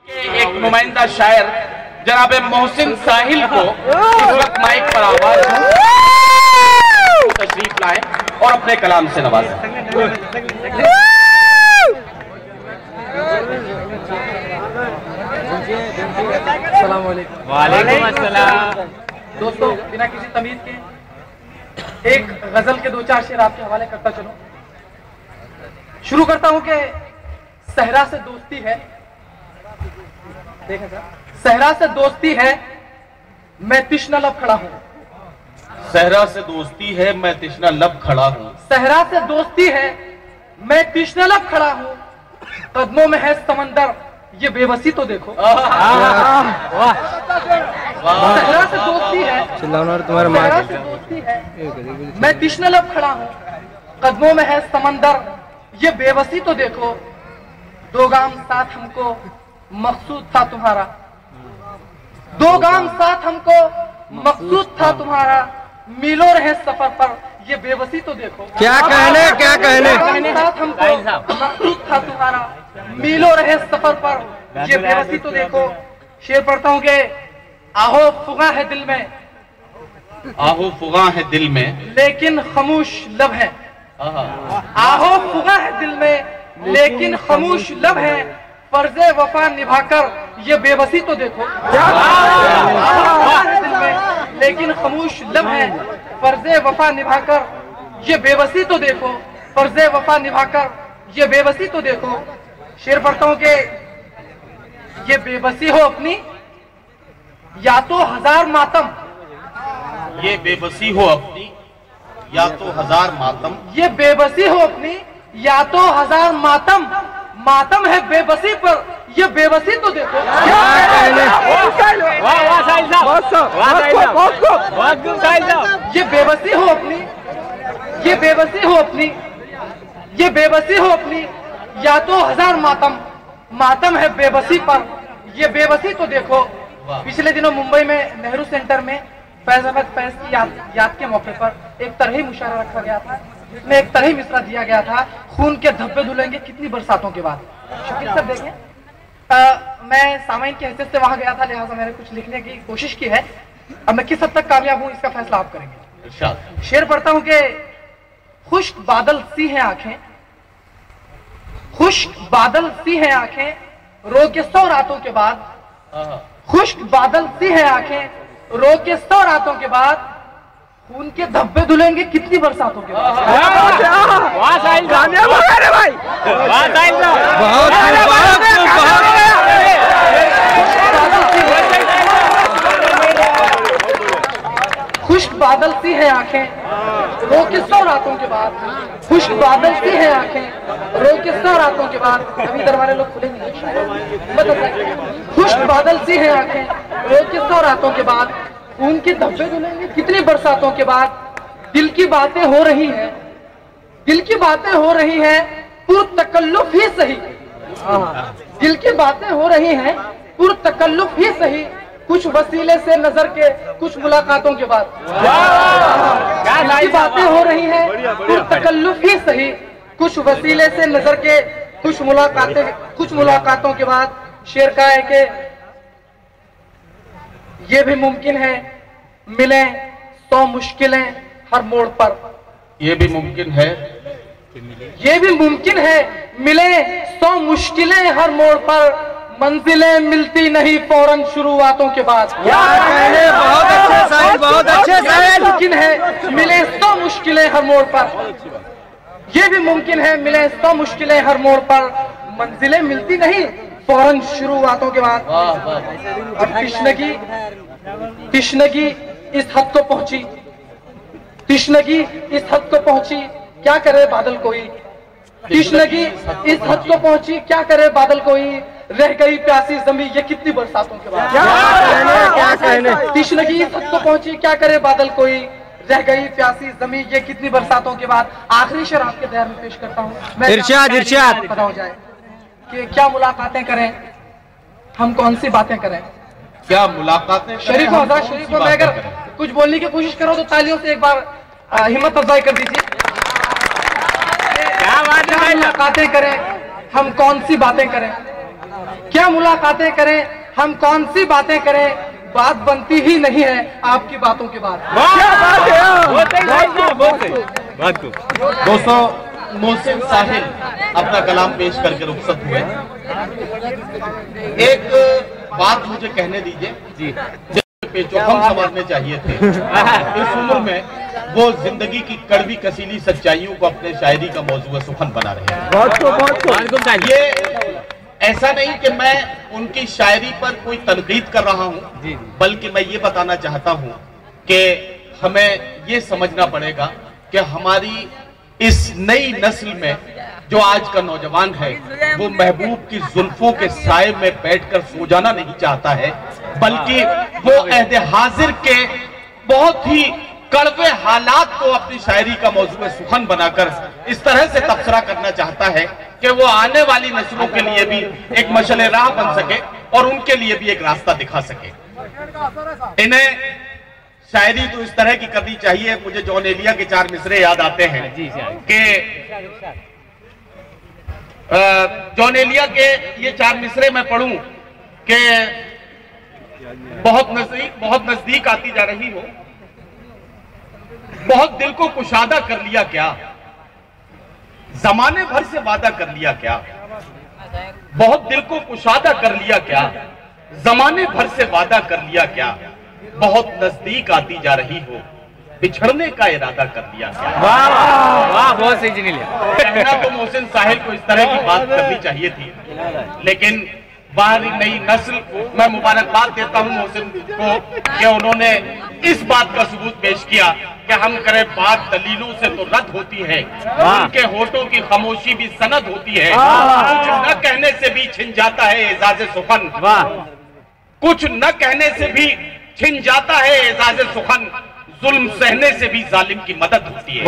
एक नुमाइंदा शायर जनाब मोहसिन साहिल को इस वक्त माइक पर आवाज तशरीफ लाएं और अपने कलाम से नवाजें। वालेकुम अस्सलाम। दोस्तों, बिना किसी तमीज के एक गजल के दो चार शेर आपके हवाले करता चलो। शुरू करता हूं कि सहरा से दोस्ती है, देखें सर, सहरा से दोस्ती है, मैं तिश्ना लब खड़ा हूं। सहरा से दोस्ती है, मैं तिश्ना लब खड़ा हूं। सहरा से दोस्ती है, मैं तिश्ना लब खड़ा हूं, कदमों में है समंदर, ये बेबसी तो देखो। सहरा से दोस्ती है, सहरा से दोस्ती है, मैं तिश्ना लब खड़ा हूं, कदमों में है समंदर, ये बेबसी तो देखो। दो गाम साथ हमको मकसूद था तुम्हारा, दो गाम साथ हमको मकसूद था तुम्हारा, मीलों रहे सफर पर, ये बेबसी तो देखो। क्या कहने साथ हमको मकसूद था तुम्हारा, मीलों रहे सफर पर, ये बेबसी तो देखो। शेर पढ़ता हूँ कि आहो फुगा है दिल में, आहो फुगा है दिल में, लेकिन खामोश लब है। आहो फुगा है दिल में, लेकिन खामोश लब है, फर्जे वफा निभाकर, ये बेबसी तो देखो। दिल में लेकिन खामोश लब है, फर्जे वफा निभाकर, ये बेबसी तो देखो। फर्जे वफा निभाकर, ये बेबसी तो देखो। शेर पढ़ता हूं कि ये बेबसी हो अपनी या तो हजार मातम, ये बेबसी हो अपनी या तो हजार मातम, ये बेबसी हो अपनी या तो हजार मातम, मातम है बेबसी पर, ये बेबसी तो देखो। ये बेबसी हो अपनी, ये बेबसी हो अपनी, ये बेबसी हो अपनी या तो हजार मातम, मातम है बेबसी पर, ये बेबसी तो देखो। पिछले दिनों मुंबई में नेहरू सेंटर में फैज अहमद फैज की याद के मौके पर एक तरही मुशायरा रखा गया था, जिसमें एक तरही मिसरा दिया गया था, खून के धब्बे धुलेंगे कितनी बरसातों के बाद। शकील साहब देखें, मैं सामाइन की हैसियत से वहां गया था, लिहाजा मैंने कुछ लिखने की कोशिश की है। अब मैं किस हद तक कामयाब हूं इसका फैसला आप करेंगे। शेर पढ़ता हूं कि खुश्क बादल सी हैं आंखें, खुश्क बादल सी हैं आंखें, रो के 100 रातों के बाद, खुश्क बादल सी हैं आंखें, रो के 100 रातों के बाद, खून के धब्बे धुलेंगे कितनी बरसातों के बाद। खुश्क बादल सी है आंखें, रो के 100 रातों के बाद, खुश्क बादल सी है आंखें, रो के 100 रातों के बाद। अभी दरवाजे लोग खुले नहीं हैं। खुश्क बादल सी है आंखें, रो के 100 रातों के बाद, खून के धब्बे धुलेंगे कितनी बरसातों के बाद। दिल की बातें हो रही हैं, दिल की बातें हो रही हैं, पुरतकल्लुफ ही सही, दिल की बातें हो रही हैं, पुरतकल्लुफ ही सही, कुछ वसीले से नजर के, कुछ मुलाकातों के बाद। दिल की बातें हो रही हैं, पुरतकल्लुफ ही सही, कुछ वसीले से नजर के, कुछ मुलाकातों के बाद। शेर का है कि ये भी मुमकिन है मिले 100 मुश्किलें हर मोड़ पर, ये भी मुमकिन है, ये भी मुमकिन है मिले 100 मुश्किलें हर मोड़ पर, मंजिलें मिलती नहीं फौरन शुरुआतों के बाद। बहुत अच्छे साहिल, बहुत अच्छे साहिल। मुमकिन है मिले 100 मुश्किलें हर मोड़ पर, ये भी मुमकिन है मिले 100 मुश्किलें हर मोड़ पर, मंजिलें मिलती नहीं फौरन शुरुआतों के बाद। अब तिश्नगी इस हद को पहुंची, तिश्नगी इस हद को पहुंची, क्या करे बादल कोई। तिश्नगी इस हद को पहुंची, क्या करे बादल कोई, रह गई प्यासी जमीन ये कितनी बरसातों के बाद। क्या कहने। तिश्नगी इस हद को पहुंची, क्या करे बादल कोई, रह गई प्यासी जमीन ये कितनी बरसातों के बाद। आखिरी शेर आपके दया में पेश करता हूँ। इरशाद पता हो जाए कि क्या मुलाकातें करें, हम कौन सी बातें करें, क्या मुलाकातें शरीफ हज़रत शरीफ में अगर कुछ बोलने की कोशिश करो तो तालियों से एक बार हिम्मत अफजाई कर दीजिए। क्या मुलाकातें करें, हम कौन सी बातें करें, क्या मुलाकातें करें, हम कौन सी बातें करें, बात बनती ही नहीं है आपकी बातों के बाद। दोस्तों, मोहसिन साहिल अपना कलाम पेश करके रुखसत हुए। एक बात मुझे कहने दीजिए जी, जो हम समझने चाहिए थे इस उम्र में, वो जिंदगी की कड़वी कसीली सच्चाइयों को अपने शायरी का मौजूद सुखन बना रहे हैं। ये ऐसा नहीं कि मैं उनकी शायरी पर कोई तनकीद कर रहा हूं, बल्कि मैं ये बताना चाहता हूं कि हमें ये समझना पड़ेगा कि हमारी इस नई नस्ल में जो आज का नौजवान है, वो महबूब की जुल्फों के साए में बैठकर सो जाना नहीं चाहता है, बल्कि वो अहदे हाजिर के बहुत ही कड़वे हालात को अपनी शायरी का मौजूद सुखन बनाकर इस तरह से तबसरा करना चाहता है कि वो आने वाली नस्लों के लिए भी एक मशले राह बन सके और उनके लिए भी एक रास्ता दिखा सके। इन्हें शायरी तो इस तरह की करनी चाहिए। मुझे जॉन एलिया के 4 मिसरे याद आते हैं कि जॉन एलिया के ये 4 मिसरे मैं पढ़ूं कि बहुत नजदीक आती जा रही हो, बहुत दिल को कुशादा कर लिया क्या, जमाने भर से वादा कर लिया क्या, बहुत दिल को कुशादा कर लिया क्या, जमाने भर से वादा कर लिया क्या, बहुत नजदीक आती जा रही हो, बिछड़ने का इरादा कर लिया क्या। वाह वाह, बहुत सही जी। कहना तो मोहसिन साहिल को इस तरह की बात करनी चाहिए थी, लेकिन बाहरी नई नस्ल, मैं मुबारकबाद देता हूं मोहसिन को कि उन्होंने इस बात का सबूत पेश किया कि हम करें बात दलीलों से तो रद्द होती है, उनके होठों की खामोशी भी सनद होती है, कुछ न कहने से भी छिन जाता है एजाज़े सुखन, कुछ न कहने से भी छिन जाता है एजाज़े सुखन, जुल्म सहने से भी जालिम की मदद होती है।